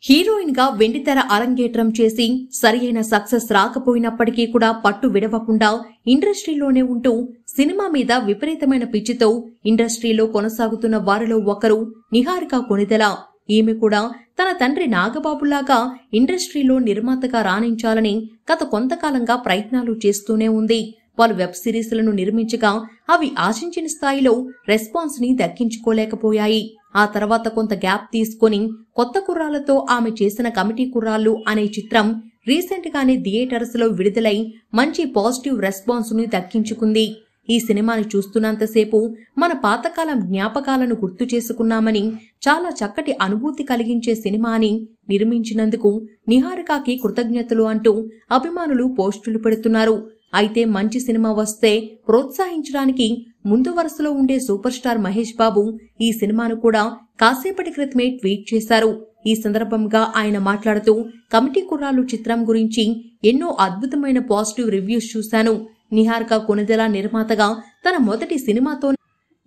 Heroine గా వెండితెర అరంగేట్రం చేసి సరియైన సక్సెస్ రాకపోయినప్పటికీ కూడా పట్టు విడవకుండా ఇండస్ట్రీలోనే ఉంటూ సినిమా మీద విపరీతమైన పిచ్చితో ఇండస్ట్రీలో కొనసాగుతున్న వారిలో ఒకరు నిహారిక కొణిదెల. ఈమె కూడా తన తండ్రి నాగబాబులాగా ఇండస్ట్రీలో నిర్మాతగా రాణించాలని గత కొంతకాలంగా ప్రయత్నాలు చేస్తూనే ఉంది. పలు వెబ్ సిరీస్లను నిర్మించగా అవి ఆశించిన స్థాయిలో రెస్పాన్స్ ని దక్కించుకోలేకపోయాయి. ఆ తర్వాత కొంత గ్యాప్ తీసుకుని కొత్త కుర్రాళ్లతో ఆమె చేసిన కమిటీ కుర్రాళ్లు అనే చిత్రం రీసెంట్ గానే థియేటర్స్ లో విడుదలై మంచి పాజిటివ్ రెస్పాన్స్ ని దక్కించుకుంది. ఈ సినిమాని చూస్తున్నంతసేపు మన పాతకాలం జ్ఞాపకాలను గుర్తు చేసుకున్నామని, చాలా చక్కటి అనుభూతి కలిగించే సినిమాని నిర్మించినందుకు నిహారికకి కృతజ్ఞతలు అంటూ అభిమానులు పోస్టులు పెడుతున్నారు. అయితే మంచి సినిమా వస్తే ప్రోత్సహించడానికి ముందు వరుసలో ఉండే సూపర్ స్టార్ మహేష్ బాబు ఈ సినిమాను కూడా కాసేపటి క్రితమే ట్వీట్ చేశారు. ఈ సందర్భంగా ఆయన మాట్లాడుతూ, కమిటీ కుర్రాళ్ళు చిత్రం గురించి ఎన్నో అద్భుతమైన పాజిటివ్ రివ్యూస్ చూశాను. నిహారిక కొణిదెల నిర్మాతగా తన మొదటి సినిమాతో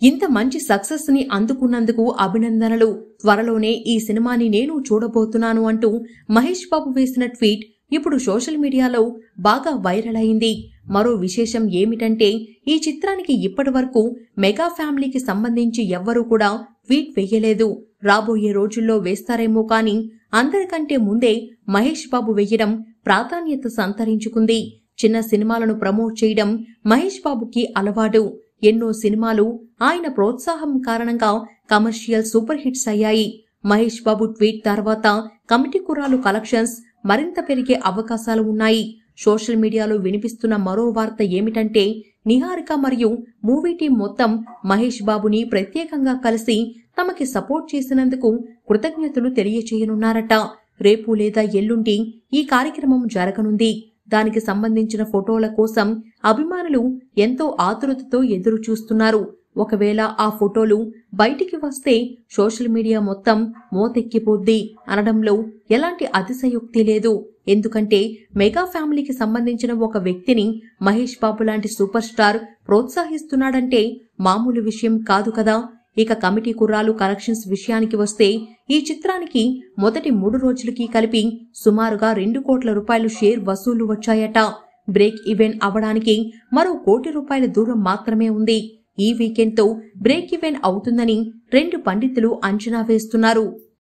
ఇంత మంచి సక్సెస్ ని అందుకున్నందుకు అభినందనలు. త్వరలోనే ఈ సినిమాని నేను చూడబోతున్నాను అంటూ మహేష్ బాబు వేసిన ట్వీట్ ఇప్పుడు సోషల్ మీడియాలో బాగా వైరల్ అయింది. మరో విశేషం ఏమిటంటే, ఈ చిత్రానికి ఇప్పటి వరకు మెగా ఫ్యామిలీకి సంబంధించి ఎవ్వరూ కూడా ట్వీట్ వేయలేదు. రాబోయే రోజుల్లో వేస్తారేమో కానీ అందరికంటే ముందే మహేష్ బాబు వేయడం ప్రాధాన్యత సంతరించుకుంది. చిన్న సినిమాలను ప్రమోట్ చేయడం మహేష్ బాబుకి అలవాటు. ఎన్నో సినిమాలు ఆయన ప్రోత్సాహం కారణంగా కమర్షియల్ సూపర్ హిట్స్ అయ్యాయి. మహేష్ బాబు ట్వీట్ తర్వాత కమిటీ కుర్రాళ్ళు కలెక్షన్స్ మరింత పెరిగే అవకాశాలు ఉన్నాయి. సోషల్ మీడియాలో వినిపిస్తున్న మరో వార్త ఏమిటంటే, నిహారిక మరియు మూవీ టీం మొత్తం మహేష్ బాబుని ప్రత్యేకంగా కలిసి తమకి సపోర్ట్ చేసినందుకు కృతజ్ఞతలు తెలియచేయనున్నారట. రేపు లేదా ఎల్లుండి ఈ కార్యక్రమం జరగనుంది. దానికి సంబంధించిన ఫోటోల కోసం అభిమానులు ఎంతో ఆతురతతో ఎదురు చూస్తున్నారు. ఒకవేళ ఆ ఫోటోలు బయటికి వస్తే సోషల్ మీడియా మొత్తం మోతెక్కిపోద్ది అనడంలో ఎలాంటి అతిశయోక్తి లేదు. ఎందుకంటే మెగా ఫ్యామిలీకి సంబంధించిన ఒక వ్యక్తిని మహేష్ బాబు లాంటి సూపర్ స్టార్ ప్రోత్సహిస్తున్నాడంటే మామూలు విషయం కాదు కదా. ఇక కమిటీ కుర్రాళ్ళు కలెక్షన్స్ విషయానికి వస్తే, ఈ చిత్రానికి మొదటి 3 రోజులకి కలిపి సుమారుగా 2 కోట్ల రూపాయలు షేర్ వసూళ్లు వచ్చాయట. బ్రేక్ ఈవెన్ అవడానికి మరో 1 కోటి రూపాయల దూరం మాత్రమే ఉంది. ఈ వీకెండ్ తో బ్రేక్ ఈవెన్ అవుతుందని 2 పండితులు అంచనా వేస్తున్నారు.